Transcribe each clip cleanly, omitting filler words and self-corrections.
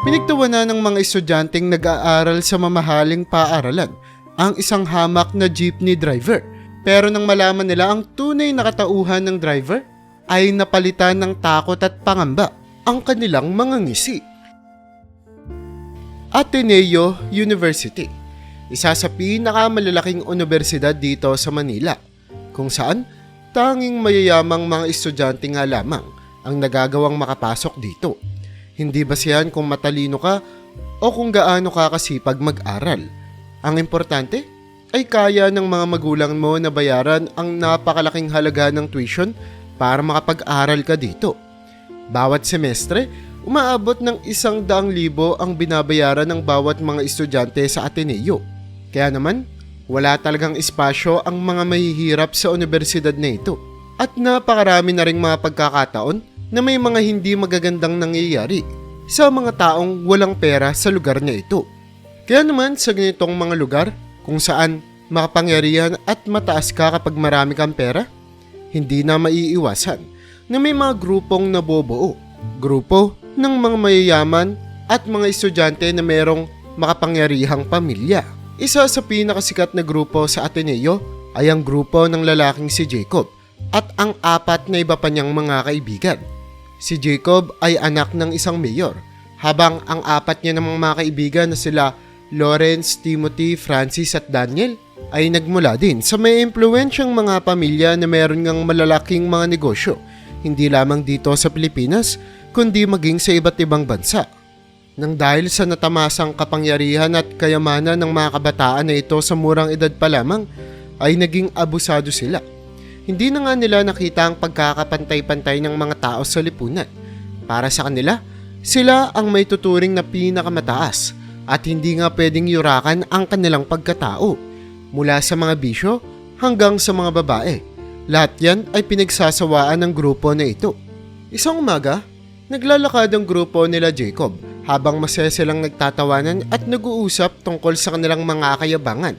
Pinigtawan na ng mga estudyanteng nag-aaral sa mamahaling paaralan ang isang hamak na jeepney driver. Pero nang malaman nila ang tunay na katauhan ng driver, ay napalitan ng takot at pangamba ang kanilang mga ngisi. Ateneo University, isa sa pinakamalalaking universidad dito sa Manila, kung saan tanging mayayamang mga estudyante nga lamang ang nagagawang makapasok dito. Hindi basihan kung matalino ka o kung gaano ka kasipag mag-aral. Ang importante ay kaya ng mga magulang mo na bayaran ang napakalaking halaga ng tuition para makapag-aral ka dito. Bawat semestre, umaabot ng 100,000 ang binabayaran ng bawat mga estudyante sa Ateneo. Kaya naman, wala talagang espasyo ang mga mahihirap sa universidad na ito. At napakarami na ring mga pagkakataon na may mga hindi magagandang nangyayari sa mga taong walang pera sa lugar na ito. Kaya naman sa ganitong mga lugar kung saan makapangyarihan at mataas ka kapag marami kang pera, hindi na maiiwasan na may mga grupong nabubuo. Grupo ng mga mayayaman at mga estudyante na merong makapangyarihang pamilya. Isa sa pinakasikat na grupo sa Ateneo ay ang grupo ng lalaking si Jacob at ang 4 na iba pa niyang mga kaibigan. Si Jacob ay anak ng isang mayor, habang ang 4 niya namang mga kaibigan na sila Lawrence, Timothy, Francis at Daniel ay nagmula din sa may impluwensyang mga pamilya na meron ngang malalaking mga negosyo, hindi lamang dito sa Pilipinas, kundi maging sa iba't ibang bansa. Nang dahil sa natamasang kapangyarihan at kayamanan ng mga kabataan na ito sa murang edad pa lamang, ay naging abusado sila. Hindi na nga nila nakita ang pagkakapantay-pantay ng mga tao sa lipunan. Para sa kanila, sila ang may tuturing na pinakamataas at hindi nga pwedeng yurakan ang kanilang pagkatao. Mula sa mga bisyo hanggang sa mga babae, lahat yan ay pinagsasawaan ng grupo na ito. Isang umaga, naglalakad ang grupo nila Jacob habang masaya silang nagtatawanan at nag-uusap tungkol sa kanilang mga kayabangan.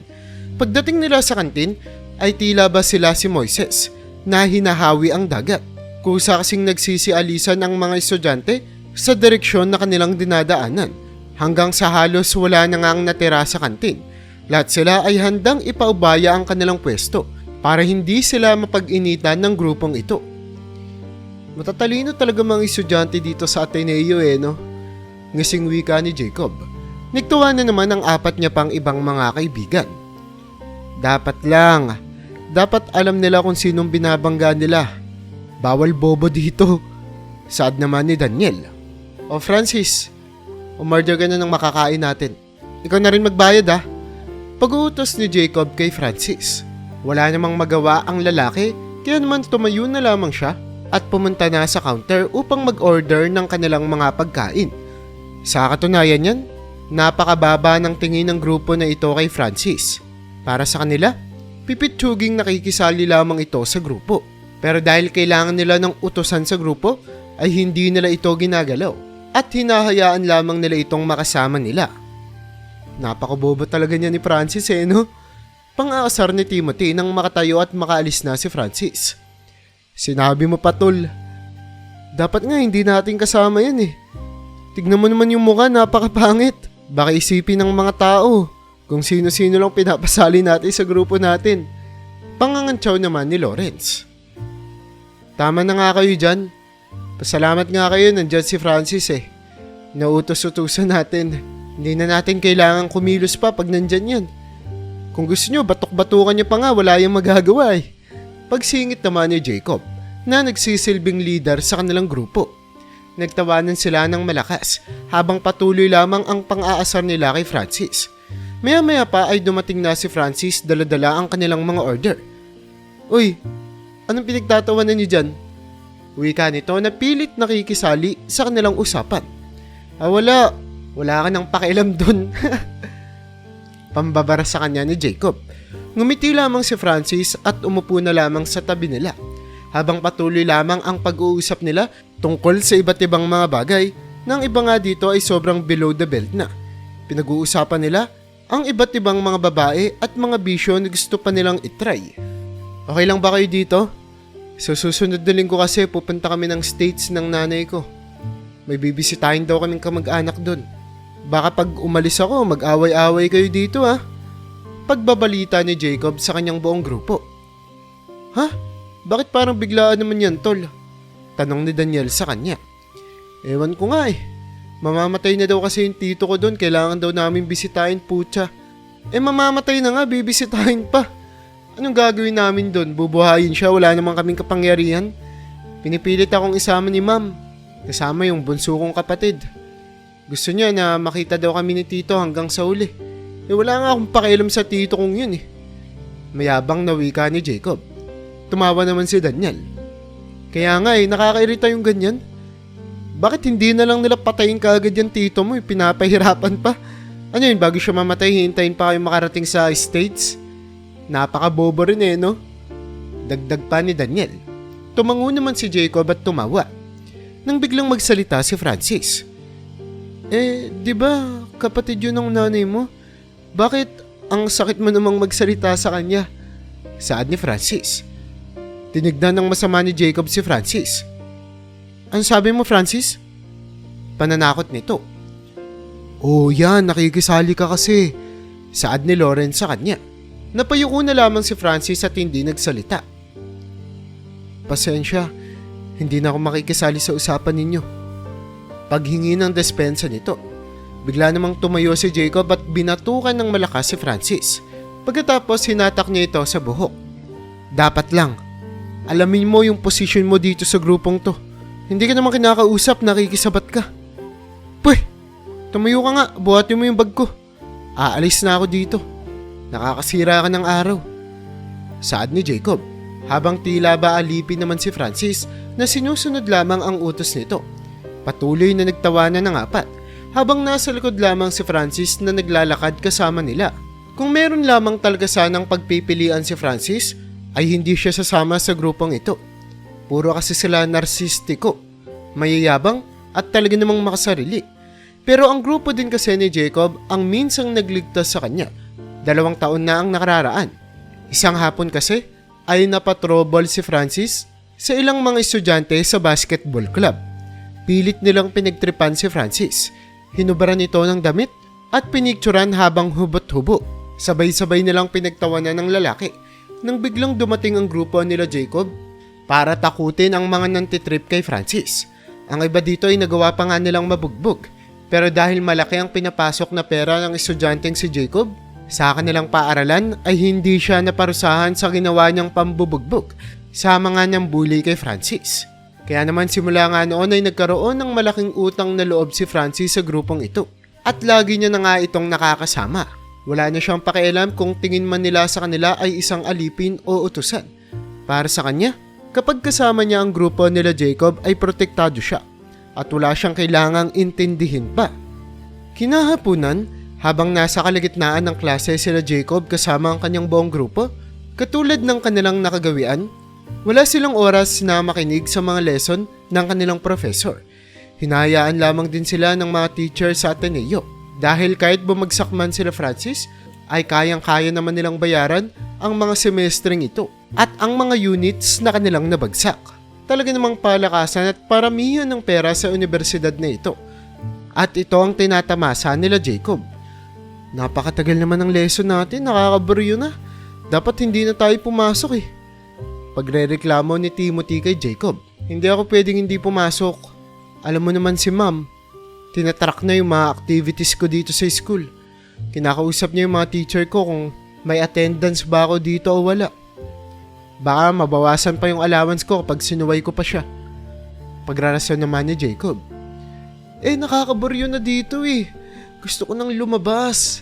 Pagdating nila sa kantin, ay tila ba sila si Moises na hinahawi ang dagat. Kusa kasing nagsisialisan ang mga estudyante sa direksyon na kanilang dinadaanan hanggang sa halos wala na ngang natira sa kantin. Lahat sila ay handang ipaubaya ang kanilang pwesto para hindi sila mapag-initan ng grupong ito. Matatalino talaga mga estudyante dito sa Ateneo no? Ngising wika ni Jacob. Nagtuwa na naman ang 4 niya pang ibang mga kaibigan. Dapat alam nila kung sinong binabangga nila. Bawal bobo dito. Saad naman ni Daniel. O Francis, umorder ka na ng makakain natin. Ikaw na rin magbayad Pag-uutos ni Jacob kay Francis. Wala namang magawa ang lalaki, kaya naman tumayo na lamang siya at pumunta na sa counter upang mag-order ng kanilang mga pagkain. Sa katunayan yan, napakababa ng tingin ng grupo na ito kay Francis. Para sa kanila, pipitsuging nakikisali lamang ito sa grupo. Pero dahil kailangan nila ng utusan sa grupo, ay hindi nila ito ginagalaw at hinahayaan lamang nila itong makasama nila. Napakabobo talaga niya ni Francis no? Pang-aasar ni Timothy nang makatayo at makaalis na si Francis. Sinabi mo pa tol, dapat nga hindi natin kasama yan Tignan mo naman yung mukha, napakapangit. Baka isipin ng mga tao kung sino-sino lang pinapasali natin sa grupo natin. Pangangantsaw naman ni Lawrence. Tama na nga kayo dyan. Pasalamat nga kayo nandyan si Francis Nautos-utusan natin. Hindi na natin kailangan kumilos pa pag nandyan yan. Kung gusto nyo, batok-batukan nyo pa nga, wala yung magagawa Pagsingit naman ni Jacob na nagsisilbing leader sa kanilang grupo. Nagtawanan sila ng malakas habang patuloy lamang ang pang-aasar nila kay Francis. Maya-maya pa ay dumating na si Francis, dala-dala ang kanilang mga order. Uy, anong pinagtatawanan niyo dyan? Wika nito na pilit nakikisali sa kanilang usapan. Wala ka nang pakialam dun. Pambabara sa kanya ni Jacob. Ngumiti lamang si Francis at umupo na lamang sa tabi nila. Habang patuloy lamang ang pag-uusap nila tungkol sa iba't ibang mga bagay, nang iba nga dito ay sobrang below the belt na. Pinag-uusapan nila ang iba't ibang mga babae at mga bisyo na gusto pa nilang itry. Okay lang ba kayo dito? Sa susunod na linggo kasi pupunta kami ng States ng nanay ko. May bibisitahin daw kaming kamag-anak doon. Baka pag umalis ako, mag-away-away kayo dito ha. Pagbabalita ni Jacob sa kanyang buong grupo. Ha? Bakit parang biglaan naman yan, tol? Tanong ni Daniel sa kanya. Ewan ko nga eh. Mamamatay na daw kasi yung tito ko doon. Kailangan daw namin bisitahin, putya. Mamamatay na nga, bibisitahin pa. Anong gagawin namin doon? Bubuhayin siya, wala namang kaming kapangyarihan. Pinipilit akong isama ni ma'am. Kasama yung bunso kong kapatid. Gusto niya na makita daw kami ni tito hanggang sa uli. Wala nga akong pakialam sa tito kong yun eh. Mayabang na wika ni Jacob. Tumawa naman si Daniel. Kaya nga nakakairita yung ganyan. Bakit hindi na lang nila patayin kaagad yung tito mo, pinapahirapan pa? Ano yun, bago siya mamatay, hintayin pa kayo makarating sa States? Napakabobo rin no? Dagdag pa ni Daniel. Tumango naman si Jacob at tumawa. Nang biglang magsalita si Francis. Di ba kapatid yun ng nanay mo? Bakit ang sakit mo namang magsalita sa kanya? Saad ni Francis. Tinignan ng masama ni Jacob si Francis. Ano sabi mo, Francis? Pananakot nito. Oh yan, nakikisali ka kasi. Saad ni Lauren sa kanya. Napayuko na lamang si Francis at hindi nagsalita. Pasensya, hindi na ako makikisali sa usapan ninyo. Paghingi ng despensa nito, bigla namang tumayo si Jacob at binatukan ng malakas si Francis. Pagkatapos hinatak niya ito sa buhok. Dapat lang, alamin mo yung position mo dito sa grupong to. Hindi ka naman kinakausap, nakikisabat ka. Pweh, tumayo ka nga, buhatin mo yung bag ko. Aalis na ako dito. Nakakasira ka ng araw. Saad ni Jacob, habang tila ba alipin naman si Francis na sinusunod lamang ang utos nito. Patuloy na nagtawanan ng apat habang nasa likod lamang si Francis na naglalakad kasama nila. Kung meron lamang talaga sanang pagpipilian si Francis, ay hindi siya sasama sa grupong ito. Puro kasi sila narsistiko, mayayabang at talaga namang makasarili. Pero ang grupo din kasi ni Jacob ang minsang nagligtas sa kanya. 2 taon na ang nakararaan. Isang hapon kasi ay napatrobol si Francis sa ilang mga estudyante sa basketball club. Pilit nilang pinagtripan si Francis. Hinubaran ito ng damit at pinikturan habang hubot-hubo. Sabay-sabay nilang pinagtawanan ng lalaki nang biglang dumating ang grupo nila Jacob para takutin ang mga nantitrip kay Francis. Ang iba dito ay nagawa pa nga nilang mabugbog. Pero dahil malaki ang pinapasok na pera ng estudyanteng si Jacob, sa kanilang paaralan ay hindi siya naparusahan sa ginawa niyang pambubugbog sa mga niyang bully kay Francis. Kaya naman simula nga noon ay nagkaroon ng malaking utang na loob si Francis sa grupong ito. At lagi niya na nga itong nakakasama. Wala na siyang pakialam kung tingin man nila sa kanila ay isang alipin o utusan. Para sa kanya, kapag kasama niya ang grupo nila Jacob ay protektado siya at wala siyang kailangang intindihin pa. Kinahapunan, habang nasa kalagitnaan ng klase sila Jacob kasama ang kanyang buong grupo, katulad ng kanilang nakagawian, wala silang oras na makinig sa mga lesson ng kanilang professor. Hinahayaan lamang din sila ng mga teacher sa Ateneo dahil kahit bumagsak man sila Francis, ay kayang-kaya naman nilang bayaran ang mga semestreng ito at ang mga units na kanilang nabagsak. Talaga namang palakasan at paramihan ng pera sa universidad na ito. At ito ang tinatamasa nila Jacob. Napakatagal naman ng lesson natin, nakakabaryo na. Dapat hindi na tayo pumasok eh. Pagrereklamo ni Timothy kay Jacob, hindi ako pwedeng hindi pumasok. Alam mo naman si ma'am, tinatrack na yung mga activities ko dito sa school. Kinakausap niya yung mga teacher ko kung may attendance ba ako dito o wala. Baka mabawasan pa yung allowance ko kapag sinuway ko pa siya. Pagrarasyon naman ni Jacob. Nakakabaryo na dito eh. Gusto ko nang lumabas.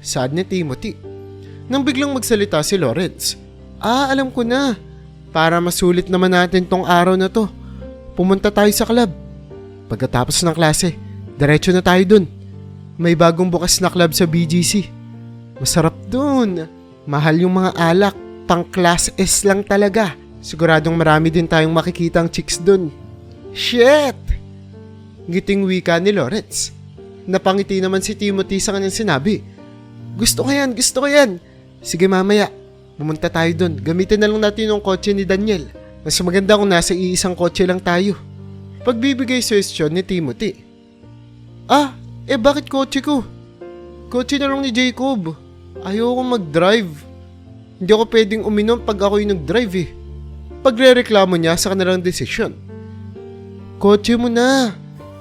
Saad ni Timothy. Nang biglang magsalita si Lawrence. Alam ko na. Para masulit naman natin tong araw na to, pumunta tayo sa club. Pagkatapos ng klase, diretso na tayo dun. May bagong bukas na club sa BGC. Masarap dun. Mahal yung mga alak. Pang class S lang talaga. Siguradong marami din tayong makikitang chicks dun. Shit! Ngiting wika ni Lawrence. Napangiti naman si Timothy sa kanyang sinabi. Gusto ko yan. Sige mamaya, pumunta tayo dun. Gamitin na lang natin yung kotse ni Daniel. Mas maganda kung nasa iisang kotse lang tayo. Pagbibigay suwestyon ni Timothy. Bakit kotse ko? Kotse na lang ni Jacob. Ayoko mag-drive. Hindi ako pwedeng uminom pag ako yung nag-drive eh. Pagre-reklamo niya sa kanilang desisyon. Kotse mo na.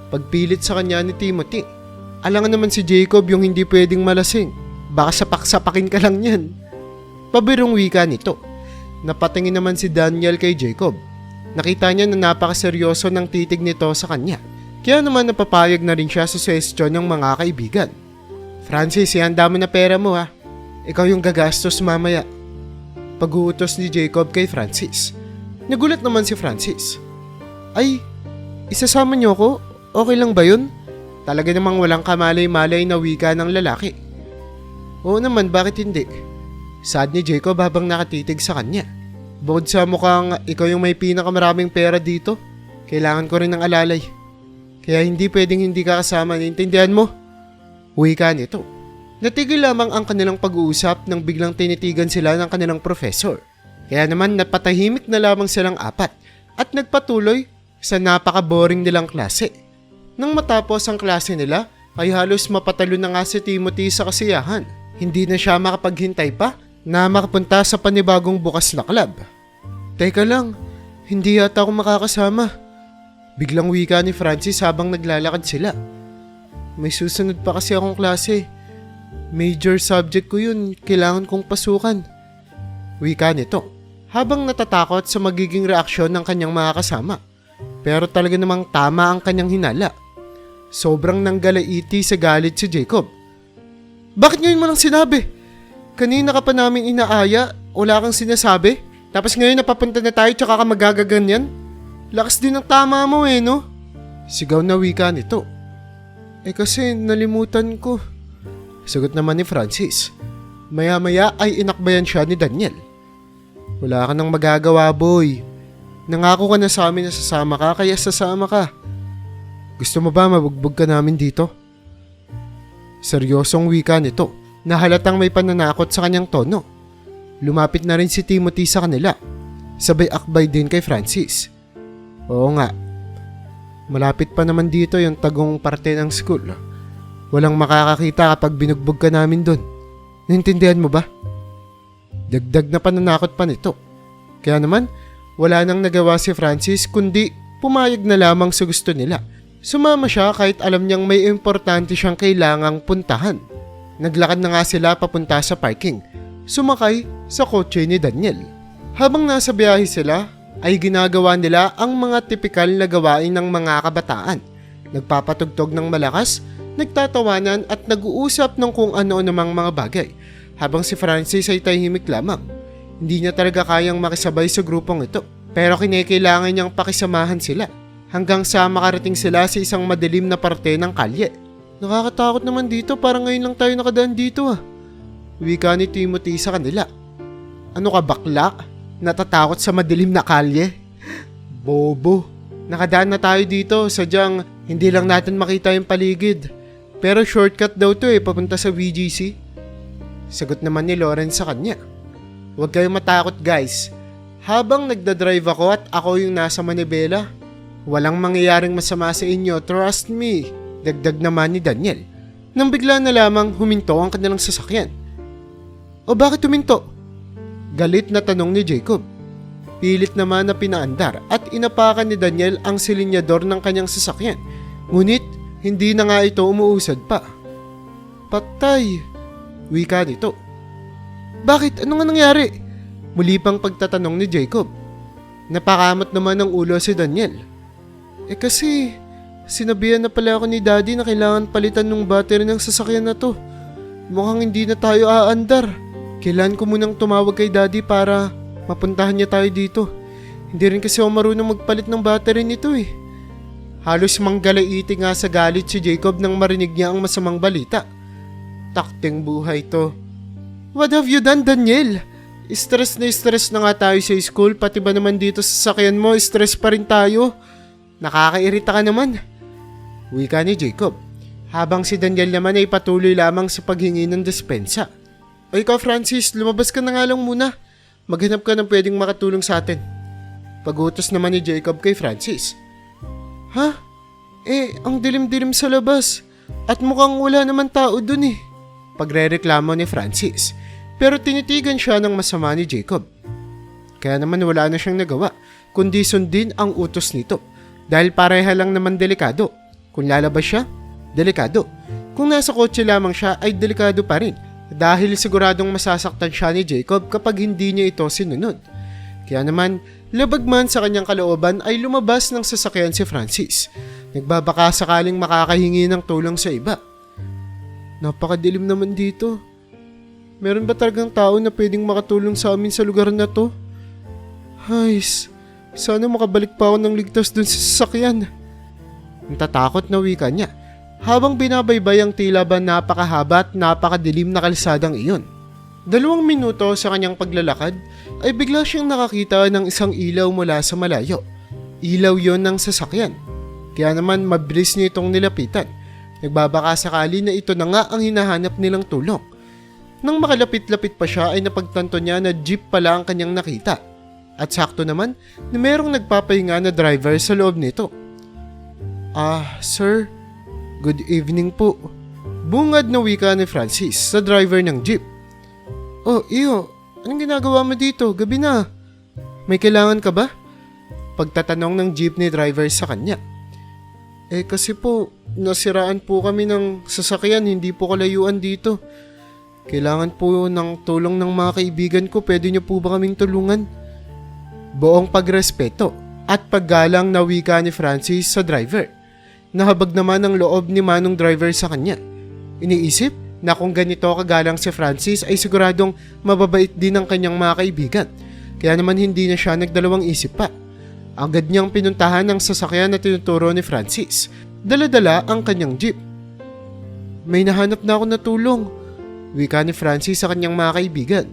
Pagpilit sa kanya ni Timothy. Alangan naman si Jacob yung hindi pwedeng malasing. Baka sapak-sapakin ka lang yan. Pabirong wika nito. Napatingin naman si Daniel kay Jacob. Nakita niya na napakaseryoso ng titig nito sa kanya. Kaya naman napapayag na rin siya sa suwestyon ng mga kaibigan. Francis, ihanda mo na pera mo ha. Ikaw yung gagastos mamaya. Pag-uutos ni Jacob kay Francis. Nagulat naman si Francis. Ay, isasama niyo ako? Okay lang ba yun? Talaga namang walang kamalay-malay na wika ng lalaki. Oo naman, bakit hindi? Sad ni Jacob habang nakatitig sa kanya. Bukod sa mukhang ikaw yung may pinakamaraming pera dito, kailangan ko rin ng alalay. Kaya hindi pwedeng hindi ka kasama, naintindihan mo? Wika nito. Natigil lamang ang kanilang pag-uusap nang biglang tinitigan sila ng kanilang professor. Kaya naman napatahimik na lamang silang apat at nagpatuloy sa napaka-boring nilang klase. Nang matapos ang klase nila ay halos mapatalo na nga si Timothy sa kasiyahan. Hindi na siya makapaghintay pa na makapunta sa panibagong bukas na club. Teka lang, hindi yata ako makakasama. Biglang wika ni Francis habang naglalakad sila. May susunod pa kasi akong klase. Major subject ko yun, kailangan kong pasukan. Wika nito, habang natatakot sa magiging reaksyon ng kanyang mga kasama. Pero talaga namang tama ang kanyang hinala. Sobrang nanggalaiti sa galit si Jacob. Bakit ngayon mo lang sinabi? Kanina ka pa namin inaaya, wala kang sinasabi. Tapos ngayon napapunta na tayo tsaka ka magagaganyan. Lakas din ang tama mo no? Sigaw na wika nito. Kasi nalimutan ko. Sagot naman ni Francis. Maya-maya ay inakbayan siya ni Daniel. Wala ka nang magagawa, boy. Nangako ka na sa amin na sasama ka, kaya sasama ka. Gusto mo ba mabugbog ka namin dito? Seryosong wika nito na halatang may pananakot sa kanyang tono. Lumapit na rin si Timothy sa kanila. Sabay akbay din kay Francis. Oo nga. Malapit pa naman dito yung tagong parte ng school. Walang makakakita kapag binugbog ka namin dun. Naintindihan mo ba? Dagdag na pananakot pa nito. Kaya naman, wala nang nagawa si Francis kundi pumayag na lamang sa gusto nila. Sumama siya kahit alam niyang may importante siyang kailangang puntahan. Naglakad na nga sila papunta sa parking. Sumakay sa kotse ni Daniel. Habang nasa biyahe sila, ay ginagawa nila ang mga tipikal na gawain ng mga kabataan. Nagpapatugtog ng malakas, nagtatawanan at nag-uusap ng kung ano namang mga bagay. Habang si Francis ay tahimik lamang. Hindi niya talaga kayang makisabay sa grupong ito. Pero kinakailangan niyang pakisamahan sila. Hanggang sa makarating sila sa isang madilim na parte ng kalye. Nakakatakot naman dito, parang ngayon lang tayo nakadaan dito Wika ni Timothy sa kanila. Ano ka bakla? Natatakot sa madilim na kalye? Bobo. Nakadaan na tayo dito, sadyang hindi lang natin makita yung paligid. Pero shortcut daw to papunta sa VGC. Sagot naman ni Lawrence sa kanya. Huwag kayong matakot guys. Habang nagdadrive ako at ako yung nasa Manibela, walang mangyayaring masama sa inyo, trust me. Dagdag naman ni Daniel. Nang bigla na lamang huminto ang kanilang sasakyan. O bakit huminto? Galit na tanong ni Jacob. Pilit naman na pinaandar at inapakan ni Daniel ang silinyador ng kanyang sasakyan. Ngunit hindi na nga ito umuusad pa. Patay. Wika nito. Bakit? Ano nga nangyari? Muli pang pagtatanong ni Jacob. Napakamot naman ng ulo si Daniel. Kasi sinabihan na pala ako ni Daddy na kailangan palitan ng battery ng sasakyan na to. Mukhang hindi na tayo aandar. Kailan ko munang tumawag kay Daddy para mapuntahan niya tayo dito. Hindi rin kasi ako marunong magpalit ng battery nito Halos manggalaiti nga sa galit si Jacob nang marinig niya ang masamang balita. Takting buhay to. What have you done, Daniel? Stress na nga tayo sa school, pati ba naman dito sa sasakyan mo, stress pa rin tayo. Nakakairita ka naman. Wika ni Jacob. Habang si Daniel naman ay patuloy lamang sa paghingi ng despensa. O ikaw Francis, lumabas ka na nga lang muna. Maghanap ka ng pwedeng makatulong sa atin. Pag-utos naman ni Jacob kay Francis. Ha? Ang dilim-dilim sa labas. At mukhang wala naman tao dun eh. Pagrereklamo ni Francis. Pero tinitigan siya ng masama ni Jacob. Kaya naman wala na siyang nagawa, kundi sundin ang utos nito. Dahil pareha lang naman delikado. Kung lalabas siya, delikado. Kung nasa kotse lamang siya ay delikado pa rin. Dahil siguradong masasaktan siya ni Jacob kapag hindi niya ito sinunod. Kaya naman, labag man sa kanyang kalooban ay lumabas ng sasakyan si Francis. Nagbabaka sakaling makakahingi ng tulong sa iba. Napakadilim naman dito. Meron ba talagang tao na pwedeng makatulong sa amin sa lugar na to? Hays, sana makabalik pa ako ng ligtas dun sa sasakyan. Natatakot na wika niya habang binabaybay ang tila ba napakahaba at napakadilim na kalsadang iyon. 2 minuto sa kanyang paglalakad ay bigla siyang nakakita ng isang ilaw mula sa malayo. Ilaw yon ng sasakyan. Kaya naman mabilis niya itong nilapitan. Nagbabaka sakali na ito na nga ang hinahanap nilang tulong. Nang makalapit-lapit pa siya ay napagtanto niya na jeep pala ang kanyang nakita. At sakto naman na merong nagpapahinga na driver sa loob nito. Sir, good evening po. Bungad na wika ni Francis sa driver ng jeep. Oh, iyo, anong ginagawa mo dito? Gabi na. May kailangan ka ba? Pagtatanong ng jeepney driver sa kanya. Kasi po, nasiraan po kami ng sasakyan, hindi po kalayuan dito. Kailangan po ng tulong ng mga kaibigan ko, pwede niyo po ba kaming tulungan? Buong pagrespeto at paggalang na wika ni Francis sa driver. Nahabag naman ang loob ni Manong driver sa kanya. Iniisip na kung ganito kagalang si Francis ay siguradong mababait din ang kanyang mga kaibigan. Kaya naman hindi na siya nagdalawang isip pa. Agad niyang pinuntahan ang sasakyan na tinuturo ni Francis. Dala-dala ang kanyang jeep. May nahanap na ako na tulong, wika ni Francis sa kanyang mga kaibigan.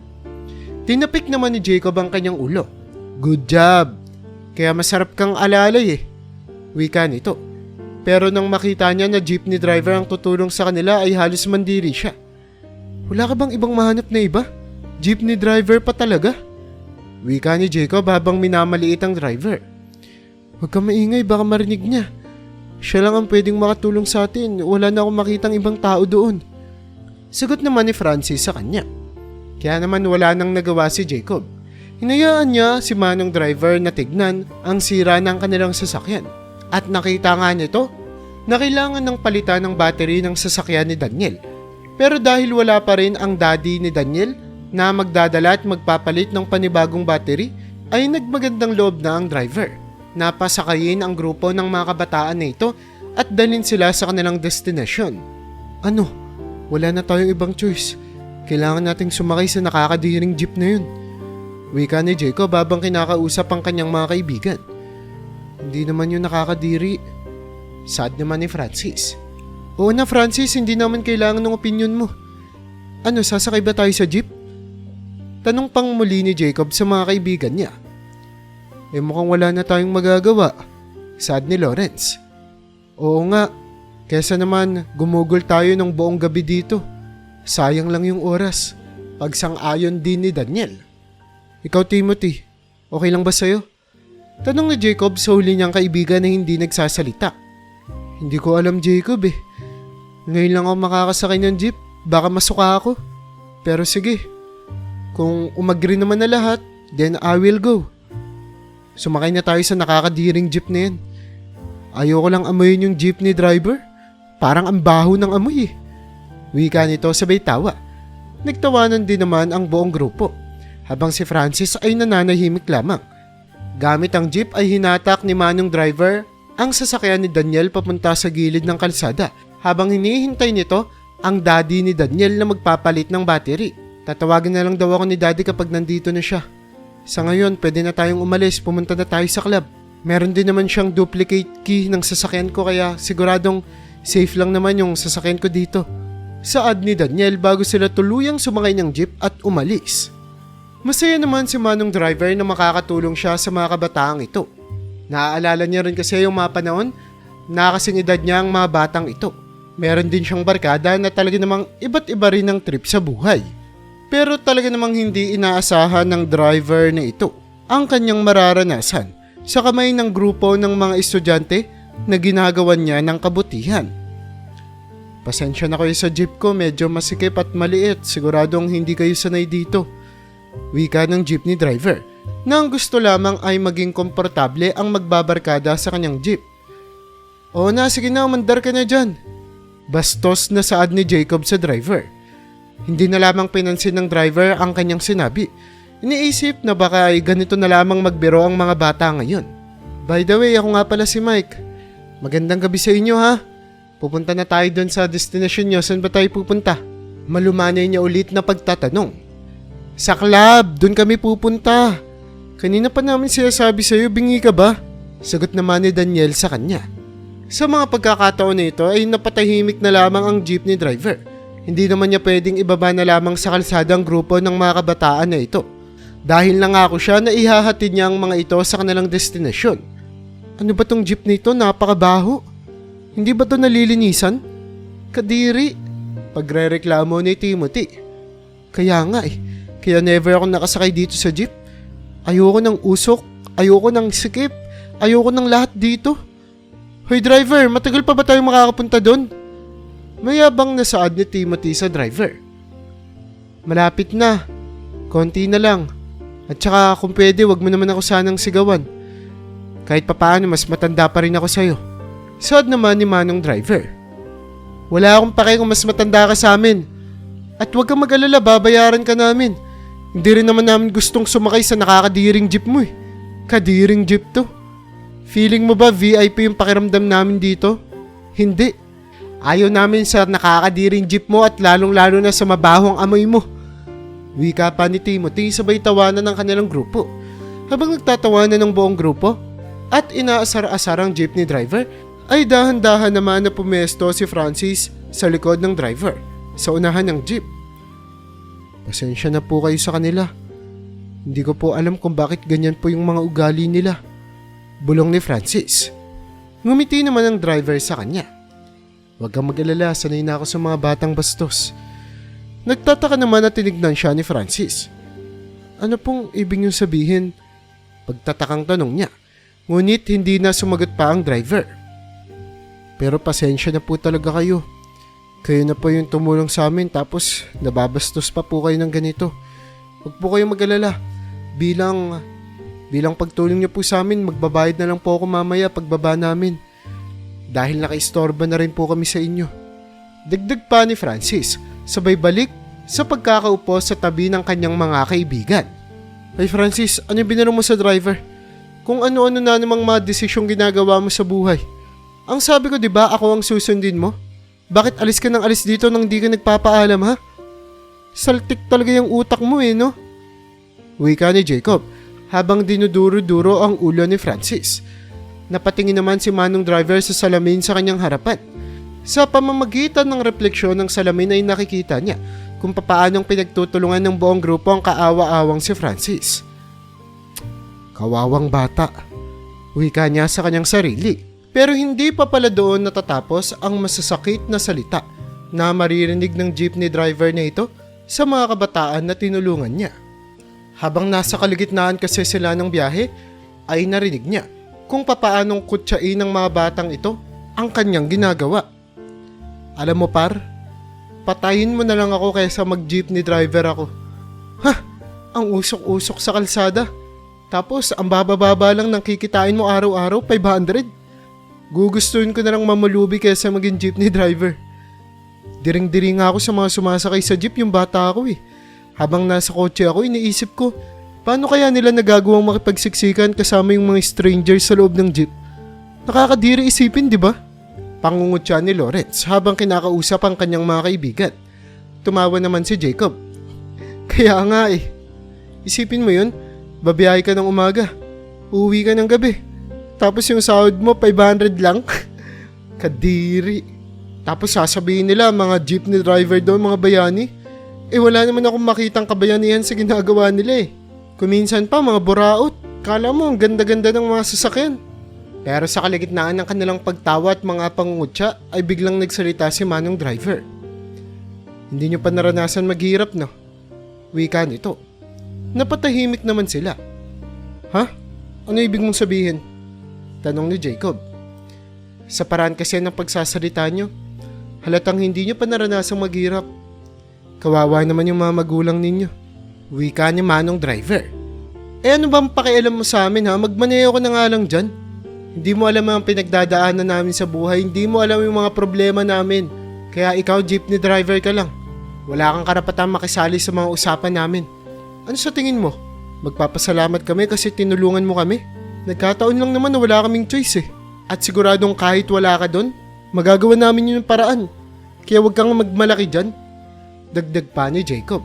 Tinapik naman ni Jacob ang kanyang ulo. Good job! Kaya masarap kang alalay eh, wika nito. Pero nang makita niya na jeepney driver ang tutulong sa kanila ay halos mandiri siya. Wala ka bang ibang mahanap na iba? Jeepney driver pa talaga? Wika ni Jacob habang minamaliit ang driver. Huwag ka maingay, baka marinig niya. Siya lang ang pwedeng makatulong sa atin, wala na akong makitang ibang tao doon. Sagot naman ni Francis sa kanya. Kaya naman wala nang nagawa si Jacob. Hinayaan niya si Manong driver na tignan ang sira ng kanilang sasakyan. At nakita nga nito na kailangan ng palitan ng battery ng sasakyan ni Daniel. Pero dahil wala pa rin ang daddy ni Daniel na magdadala at magpapalit ng panibagong battery, ay nagmagandang loob na ang driver. Napasakayin ang grupo ng mga kabataan na ito at dalhin sila sa kanilang destinasyon. Ano? Wala na tayong ibang choice. Kailangan nating sumakay sa nakakadiring jeep na yun. Wika ni Jacob habang kinakausap ang kanyang mga kaibigan. Hindi naman yun nakakadiri. Sad naman ni Francis. Oo na Francis, hindi naman kailangan ng opinion mo. Ano, sasakay ba tayo sa jeep? Tanong pang muli ni Jacob sa mga kaibigan niya. Mukhang wala na tayong magagawa. Sad ni Lawrence. Oo nga, kesa naman gumugol tayo ng buong gabi dito. Sayang lang yung oras. Pagsang-ayon din ni Daniel. Ikaw Timothy, okay lang ba sa'yo? Tanong ni Jacob sa huli niyang kaibigan na hindi nagsasalita. Hindi ko alam Jacob eh. Ngayon lang ako makakasakay ng jeep, baka masuka ako. Pero sige, kung umagree naman na lahat, then I will go. Sumakay na tayo sa nakakadiring jeep na yan. Ayoko lang amoyin yung jeepney driver. Parang ang baho ng amoy eh. Wika nito sabay tawa. Nagtawanan din naman ang buong grupo. Habang si Francis ay nananahimik lamang. Gamit ang jeep ay hinatak ni Manong driver ang sasakyan ni Daniel papunta sa gilid ng kalsada. Habang hinihintay nito ang daddy ni Daniel na magpapalit ng battery. Tatawagin na lang daw ako ni daddy kapag nandito na siya. Sa ngayon, pwede na tayong umalis, pumunta na tayo sa club. Meron din naman siyang duplicate key ng sasakyan ko kaya siguradong safe lang naman yung sasakyan ko dito. Saad ni Daniel bago sila tuluyang sumakay ng jeep at umalis. Masaya naman si Manong driver na makakatulong siya sa mga kabataang ito. Naaalala niya rin kasi yung mga panahon na kasing edad niya ang mga batang ito. Meron din siyang barkada na talaga namang iba't iba rin ang trip sa buhay. Pero talaga namang hindi inaasahan ng driver na ito ang kanyang mararanasan sa kamay ng grupo ng mga estudyante na ginagawan niya ng kabutihan. Pasensya na kayo sa jeep ko, medyo masikip at maliit, siguradong hindi kayo sanay dito. Wika ng jeepney driver na ang gusto lamang ay maging komportable ang magbabarkada sa kanyang jeep. O na, sige na, umandar ka na dyan. Bastos na saad ni Jacob sa driver. Hindi na lamang pinansin ng driver ang kanyang sinabi. Iniisip na baka ay ganito na lamang magbiro ang mga bata ngayon. By the way, ako nga pala si Mike. Magandang gabi sa inyo ha. Pupunta na tayo doon sa destination nyo. Saan ba tayo pupunta? Malumanay niya ulit na pagtatanong. Sa club, doon kami pupunta. Kanina pa namin sinasabi sa'yo, bingi ka ba? Sagot naman ni Daniel sa kanya. Sa mga pagkakataon na ito ay napatahimik na lamang ang jeepney driver. Hindi naman niya pwedeng ibaba na lamang sa kalsada ang grupo ng mga kabataan na ito. Dahil nangako siya na ihahatid niya ang mga ito sa kanilang destinasyon. Ano ba tong jeep nito? Napakabaho. Hindi ba to nalilinisan? Kadiri. Pagrereklamo ni Timothy. Kaya nga kaya never ako nakasakay dito sa jeep. Ayoko ng usok, ayoko ng sikip, ayoko ng lahat dito. Hoy driver, matagal pa ba tayo makakapunta doon? Mayabang na saad ni Timothy sa driver. Malapit na. Konti na lang. At saka kung pwede, wag mo naman ako sanang sigawan. Kahit papaano, mas matanda pa rin ako sa'yo. Saad naman ni Manong driver. Wala akong pake kung mas matanda ka sa amin. At wag kang mag-alala, babayaran ka namin. Hindi rin naman namin gustong sumakay sa nakakadiring jeep mo Kadiring jeep to. Feeling mo ba VIP yung pakiramdam namin dito? Hindi. Ayaw namin sa nakakadiring jeep mo at lalong-lalo na sa mabahong amoy mo. Wika pa ni Timothy sabay tawanan ng kanilang grupo. Habang nagtatawanan ng buong grupo at inaasar-asar ang jeepney driver, ay dahan-dahan naman na pumesto si Francis sa likod ng driver sa unahan ng jeep. Pasensya na po kayo sa kanila. Hindi ko po alam kung bakit ganyan po yung mga ugali nila. Bulong ni Francis. Ngumiti naman ang driver sa kanya. Huwag kang mag-alala, sanay na ako sa mga batang bastos. Nagtataka naman at tinignan siya ni Francis. Ano pong ibig niyong sabihin? Pagtatakang tanong niya. Ngunit hindi na sumagot pa ang driver. Pero pasensya na po talaga kayo. Kayo na po yung tumulong sa amin tapos nababastos pa po kayo ng ganito. Huwag po kayong mag-alala. Bilang pagtulong niyo po sa amin, magbabayad na lang po ako mamaya pagbaba namin. Dahil nakaistorba na rin po kami sa inyo. Dagdag pa ni Francis, sabay balik sa pagkakaupo sa tabi ng kanyang mga kaibigan. Hey Francis, ano yung binanong mo sa driver? Kung ano-ano na namang mga desisyong ginagawa mo sa buhay. Ang sabi ko, di ba, ako ang susundin mo? Bakit alis ka ng alis dito nang di ka nagpapaalam ha? Saltik talaga yung utak mo no? Wika ni Jacob habang dinuduro-duro ang ulo ni Francis. Napatingin naman si Manong driver sa salamin sa kanyang harapan. Sa pamamagitan ng refleksyon ng salamin ay nakikita niya kung papaanong pinagtutulungan ng buong grupo ang kaawa-awang si Francis. Kawawang bata. Wika niya sa kanyang sarili. Pero hindi pa pala doon natatapos ang masasakit na salita na maririnig ng jeepney driver na ito sa mga kabataan na tinulungan niya. Habang nasa kaligitnaan kasi sila ng biyahe, ay narinig niya kung papaanong kutsain ng mga batang ito ang kanyang ginagawa. Alam mo par, patayin mo na lang ako kaysa mag-jeepney driver ako. Ha? Ang usok-usok sa kalsada. Tapos ang bababa lang ng kikitain mo araw-araw, 500. Gugustuhin ko na lang mamulubi kaysa maging jeepney driver. Diring-diri nga ako sa mga sumasakay sa jeep yung bata ako Habang nasa kotse ako, iniisip ko, paano kaya nila nagagawang makipagsiksikan kasama yung mga strangers sa loob ng jeep? Nakakadiri isipin, di ba? Pangungutya ni Lawrence habang kinakausap ang kanyang mga kaibigan. Tumawa naman si Jacob. Kaya nga Isipin mo yun, babiyahe ka ng umaga, uuwi ka ng gabi. Tapos yung sahod mo 500 lang. Kadiri. Tapos sasabihin nila mga jeepney driver doon, mga bayani. Wala naman akong makitang kabayanihan sa ginagawa nila Kuminsan pa mga buraot. Kala mo ang ganda-ganda ng mga sasakyan. Pero sa kaligitnaan ng kanilang pagtawa at mga pangungutya ay biglang nagsalita si Manong driver. Hindi nyo pa naranasan maghirap no? Wika nito. Napatahimik naman sila. Ha? Ano ibig mong sabihin? Tanong ni Jacob. Sa paraan kasi ng pagsasalita nyo, halatang hindi nyo pa naranasang maghirap. Kawawa naman yung mga magulang ninyo. Wika ni Manong Driver. Ano bang pakialam mo sa amin ha? Magmaneho ko na nga lang dyan. Hindi mo alam ang pinagdadaanan namin sa buhay. Hindi mo alam yung mga problema namin. Kaya ikaw jeepney driver ka lang. Wala kang karapatang makisali sa mga usapan namin. Ano sa tingin mo? Magpapasalamat kami kasi tinulungan mo kami. Nagkataon lang naman na wala kaming choice eh. At siguradong kahit wala ka doon, magagawa namin yun ng paraan. Kaya huwag kang magmalaki dyan. Dagdag pa ni Jacob.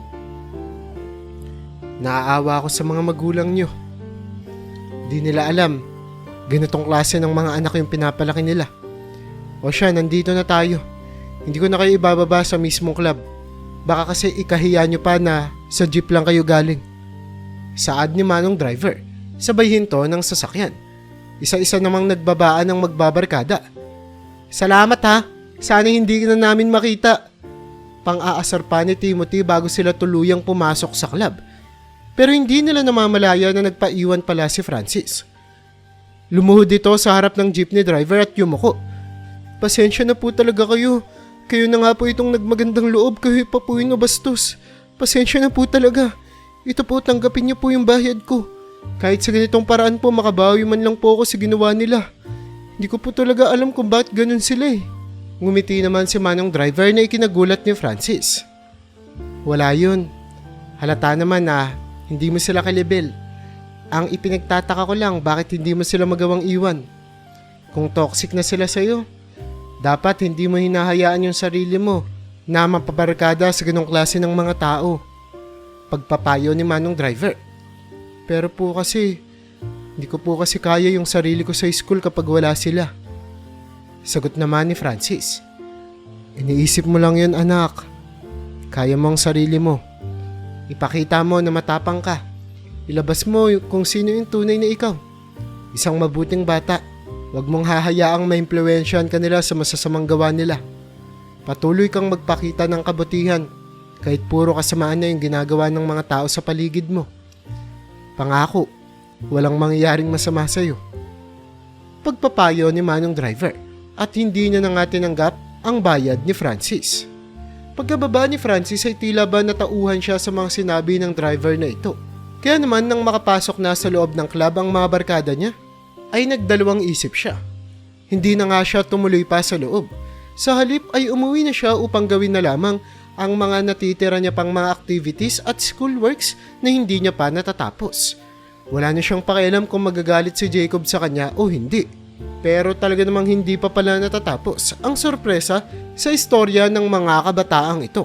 Naaawa ako sa mga magulang nyo. Di nila alam, ganitong klase ng mga anak yung pinapalaki nila. O siya, nandito na tayo. Hindi ko na kayo ibababa sa mismong club. Baka kasi ikahiya nyo pa na sa jeep lang kayo galing. Saad ni Manong Driver, sabay hinto ng sasakyan. Isa-isa namang nagbabaan ng magbabarkada. Salamat ha, sana hindi na namin makita. Pang-aasar pa ni Timothy bago sila tuluyang pumasok sa club. Pero hindi nila namamalaya na nagpaiwan pala si Francis. Lumuhod ito sa harap ng jeepney driver at yumuko. Pasensya na po talaga kayo. Kayo na nga po itong nagmagandang loob, kayo pa po yung nabastos. Pasensya na po talaga. Ito po, tanggapin niyo po yung bayad ko. Kahit sa ganitong paraan po, makabawi man lang po ako sa ginawa nila. Hindi ko po talaga alam kung bakit ganun sila eh. Ngumiti naman si Manong Driver na ikinagulat ni Francis. Wala yun. Halata naman na hindi mo sila kalibel. Ang ipinagtataka ko lang bakit hindi mo sila magawang iwan. Kung toxic na sila sa'yo, dapat hindi mo hinahayaan yung sarili mo na mapabarkada sa ganong klase ng mga tao. Pagpapayo ni Manong Driver. Pero po kasi, hindi ko po kasi kaya yung sarili ko sa school kapag wala sila. Sagot naman ni Francis. Iniisip mo lang yun anak. Kaya mo ang sarili mo. Ipakita mo na matapang ka. Ilabas mo kung sino yung tunay na ikaw. Isang mabuting bata. Huwag mong hahayaang maimpluwensyahan ka nila sa masasamang gawa nila. Patuloy kang magpakita ng kabutihan kahit puro kasamaan na yung ginagawa ng mga tao sa paligid mo. Pangako, walang mangyayaring masama sa'yo. Pagpapayo ni Manong Driver at hindi niya na nga tinanggap ang bayad ni Francis. Pagkababa ni Francis ay tila ba natauhan siya sa mga sinabi ng driver na ito. Kaya naman nang makapasok na sa loob ng club ang mga barkada niya, ay nagdalawang isip siya. Hindi na nga siya tumuloy pa sa loob. Sa halip ay umuwi na siya upang gawin na lamang ang mga natitira niya pang mga activities at schoolworks na hindi niya pa natatapos. Wala na siyang pakialam kung magagalit si Jacob sa kanya o hindi. Pero talaga namang hindi pa pala natatapos ang sorpresa sa istorya ng mga kabataang ito.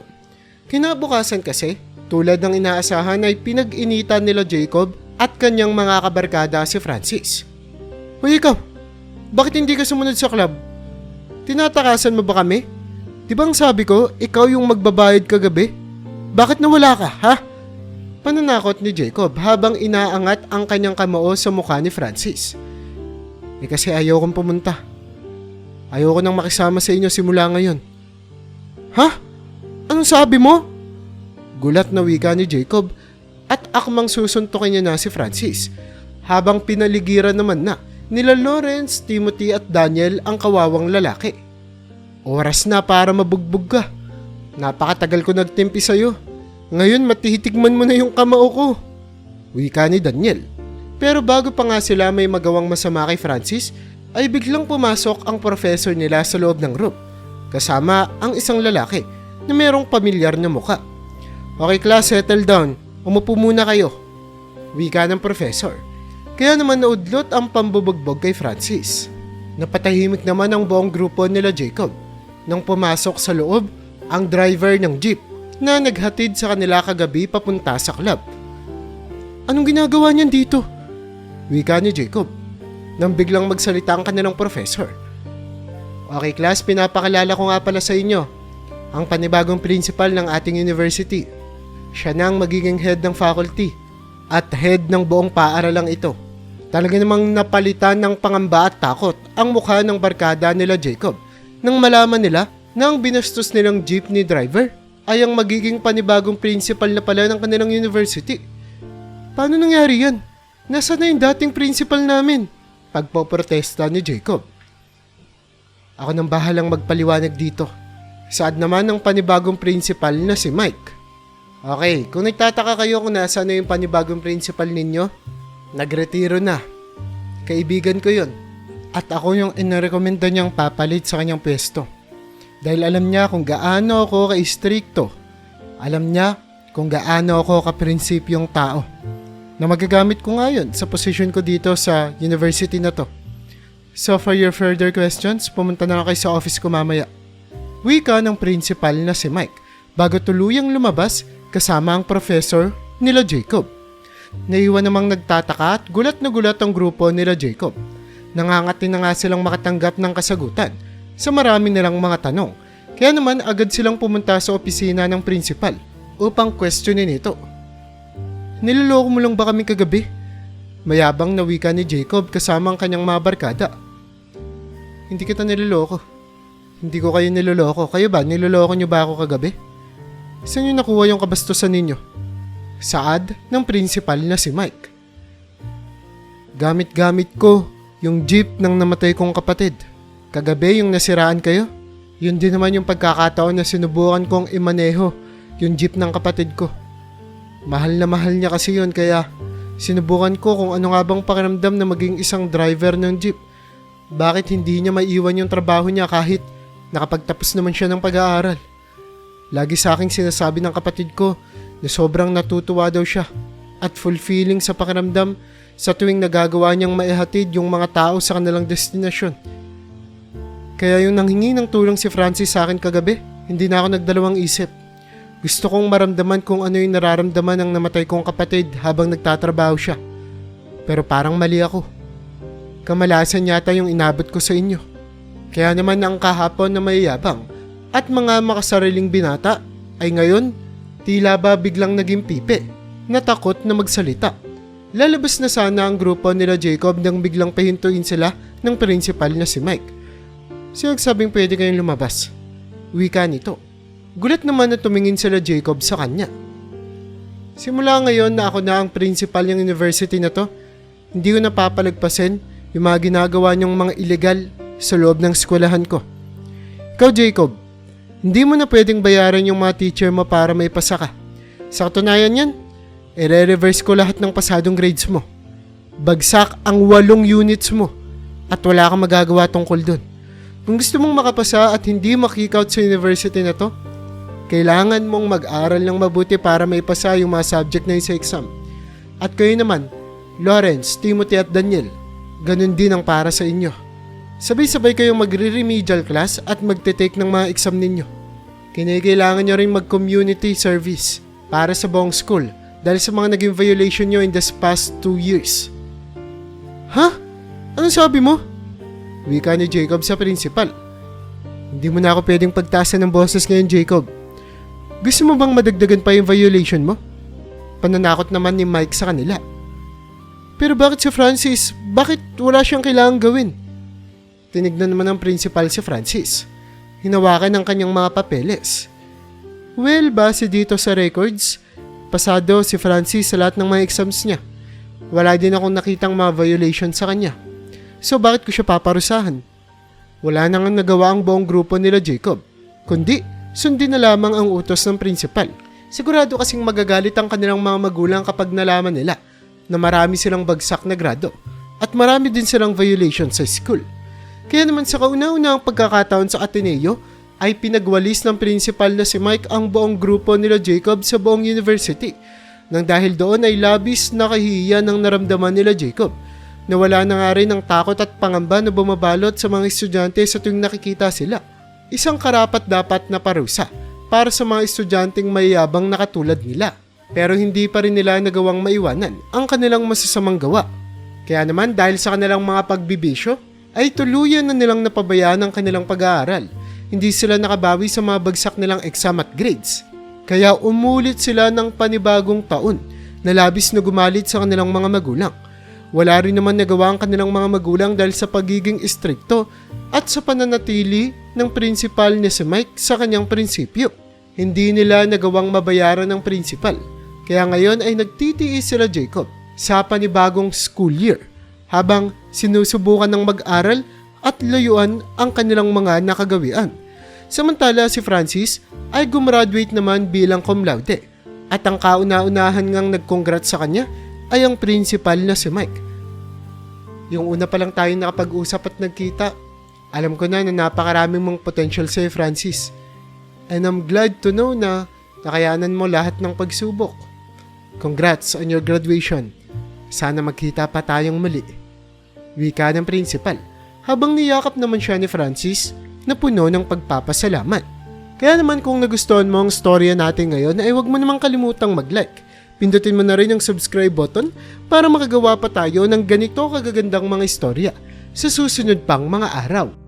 Kinabukasan kasi, tulad ng inaasahan ay pinag-initan nila Jacob at kanyang mga kabarkada si Francis. Hoy ikaw, bakit hindi ka sumunod sa club? Tinatakasan mo ba kami? Di bang sabi ko, ikaw yung magbabayad kagabi? Bakit nawala ka, ha? Pananakot ni Jacob habang inaangat ang kanyang kamao sa mukha ni Francis. Kasi ayaw kong pumunta. Ayoko nang makisama sa inyo simula ngayon. Ha? Anong sabi mo? Gulat na wika ni Jacob at akmang susuntukin niya na si Francis habang pinaligiran naman na nila Lawrence, Timothy at Daniel ang kawawang lalaki. Oras na para mabugbog ka. Napakatagal ko nagtimpi sa'yo. Ngayon matihitigman mo na yung kamao ko. Wika ni Daniel. Pero bago pa nga sila may magawang masama kay Francis, ay biglang pumasok ang professor nila sa loob ng room. Kasama ang isang lalaki na merong pamilyar na muka. Okay class, settle down. Umupo muna kayo. Wika ng professor. Kaya naman naudlot ang pambubugbog kay Francis. Napatahimik naman ang buong grupo nila Jacob nang pumasok sa loob ang driver ng jeep na naghatid sa kanila kagabi papunta sa club. Anong ginagawa niyan dito? Wika ni Jacob nang biglang magsalita ang kanilang professor. Okay class, pinapakilala ko nga pala sa inyo ang panibagong principal ng ating university. Siya na ang magiging head ng faculty at head ng buong paaralang ito. Talaga namang napalitan ng pangamba at takot ang mukha ng barkada nila Jacob nang malaman nila na ang binastos nilang jeepney driver ay ang magiging panibagong principal na pala ng kanilang university. Paano nangyari yan? Nasaan na yung dating principal namin? Pagpoprotesta ni Jacob. Ako nang bahalang magpaliwanag dito. Saad naman ng panibagong principal na si Mike. Okay, kung nagtataka kayo kung nasaan na yung panibagong principal ninyo, nagretiro na. Kaibigan ko yun. At ako yung inarekomenda niyang papalit sa kanyang pwesto. Dahil alam niya kung gaano ako ka-istrikto. Alam niya kung gaano ako ka-prinsipyong tao. Na magagamit ko ngayon sa posisyon ko dito sa university na to. So for your further questions, pumunta na lang kayo sa office ko mamaya. Wika ng principal na si Mike bago tuluyang lumabas kasama ang professor nila Jacob. Naiwan namang nagtataka at gulat na gulat ang grupo nila Jacob. Nangangati na nga silang makatanggap ng kasagutan sa marami nilang mga tanong. Kaya naman agad silang pumunta sa opisina ng principal upang questionin ito. Niloloko mo lang ba kami kagabi? Mayabang na wika ni Jacob kasama ang kanyang mga barkada. Hindi kita niloloko. Hindi ko kayo niloloko. Kayo ba? Niloloko niyo ba ako kagabi? Saan niyo nakuha yung kabastusan ninyo? Saad ng principal na si Mike. Gamit-gamit ko yung jeep ng namatay kong kapatid. Kagabi yung nasiraan kayo? Yun din naman yung pagkakataon na sinubukan kong imaneho yung jeep ng kapatid ko. Mahal na mahal niya kasi yun kaya sinubukan ko kung ano nga bang pakiramdam na maging isang driver ng jeep. Bakit hindi niya maiwan yung trabaho niya kahit nakapagtapos naman siya ng pag-aaral? Lagi sa aking sinasabi ng kapatid ko na sobrang natutuwa daw siya at fulfilling sa pakiramdam sa tuwing nagagawa niyang maihatid yung mga tao sa kanilang destinasyon. Kaya yung nanghingi ng tulong si Francis sa akin kagabi, hindi na ako nagdalawang isip. Gusto kong maramdaman kung ano yung nararamdaman ng namatay kong kapatid habang nagtatrabaho siya. Pero parang mali ako. Kamalasan yata yung inabot ko sa inyo. Kaya naman ang kahapon na mayayabang at mga makasariling binata ay ngayon tila ba biglang naging pipe, natakot na magsalita. Lalabas na sana ang grupo nila Jacob nang biglang pahintuin sila ng principal na si Mike. Siya nagsabing pwede kayong lumabas. Wika nito. Gulat naman na tumingin sila Jacob sa kanya. Simula ngayon na ako na ang principal ng university na to, hindi ko napapalagpasin yung mga ginagawa niyong mga illegal sa loob ng eskwelahan ko. Ikaw Jacob, hindi mo na pwedeng bayaran yung mga teacher mo para may pasa ka. Sa katunayan yan, i-reverse ko lahat ng pasadong grades mo. Bagsak ang 8 units mo at wala kang magagawa tungkol dun. Kung gusto mong makapasa at hindi makikout sa university na to, kailangan mong mag-aral ng mabuti para may pasa yung mga subject na yun sa exam. At kayo naman, Lawrence, Timothy at Daniel, ganun din ang para sa inyo. Sabay-sabay kayong magre-remedial class at magte-take ng mga exam ninyo. Kinakailangan nyo rin mag-community service para sa buong school dahil sa mga naging violation nyo in the past 2 years. Ha? Anong sabi mo? Wika ni Jacob sa principal. Hindi mo na ako pwedeng pagtaasan ng boses ngayon, Jacob. Gusto mo bang madagdagan pa yung violation mo? Pananakot naman ni Mike sa kanila. Pero bakit si Francis? Bakit wala siyang kailangang gawin? Tinignan naman ng principal si Francis. Hinawakan ang kanyang mga papeles. Well, base dito sa records, pasado si Francis sa lahat ng mga exams niya. Wala din akong nakitang mga violation sa kanya. So bakit ko siya paparusahan? Wala nang nagawa ang buong grupo nila Jacob, kundi sundin na lamang ang utos ng principal. Sigurado kasing magagalit ang kanilang mga magulang kapag nalaman nila na marami silang bagsak na grado at marami din silang violation sa school. Kaya naman sa kauna-unahang pagkakataon sa Ateneo ay pinagwalis ng principal na si Mike ang buong grupo nila Jacob sa buong university. Nang dahil doon ay labis na kahihiyan ang naramdaman nila Jacob. Nawala na nga rin ang takot at pangamba na bumabalot sa mga estudyante sa tuwing nakikita sila. Isang karapat-dapat na parusa para sa mga estudyanteng mayayabang na katulad nila. Pero hindi pa rin nila nagawang maiwanan ang kanilang masasamang gawa. Kaya naman dahil sa kanilang mga pagbibisyo, ay tuluyan na nilang napabayaan ang kanilang pag-aaral. Hindi sila nakabawi sa mga bagsak nilang exam at grades. Kaya umulit sila ng panibagong taon na labis na gumalit sa kanilang mga magulang. Wala rin naman nagawa ang kanilang mga magulang dahil sa pagiging istrikto at sa pananatili ng principal ni si Mike sa kanyang prinsipyo. Hindi nila nagawang mabayaran ng principal. Kaya ngayon ay nagtitiis sila Jacob sa panibagong school year habang sinusubukan ng mag-aral at layuan ang kanilang mga nakagawian. Samantala si Francis ay gumraduate naman bilang cum laude at ang kauna-unahan ngang nag-congrats sa kanya ay ang principal na si Mike. Yung una pa lang tayo nakapag-usap at nagkita, alam ko na napakaraming mong potential sa'yo, Francis. And I'm glad to know na nakayanan mo lahat ng pagsubok. Congrats on your graduation. Sana magkita pa tayong muli. Wika ng principal habang niyakap naman siya ni Francis na puno ng pagpapasalamat. Kaya naman kung nagustuhan mo ang storya natin ngayon ay huwag mo namang kalimutang mag-like. Pindutin mo na rin ang subscribe button para makagawa pa tayo ng ganito kagagandang mga istorya sa susunod pang mga araw.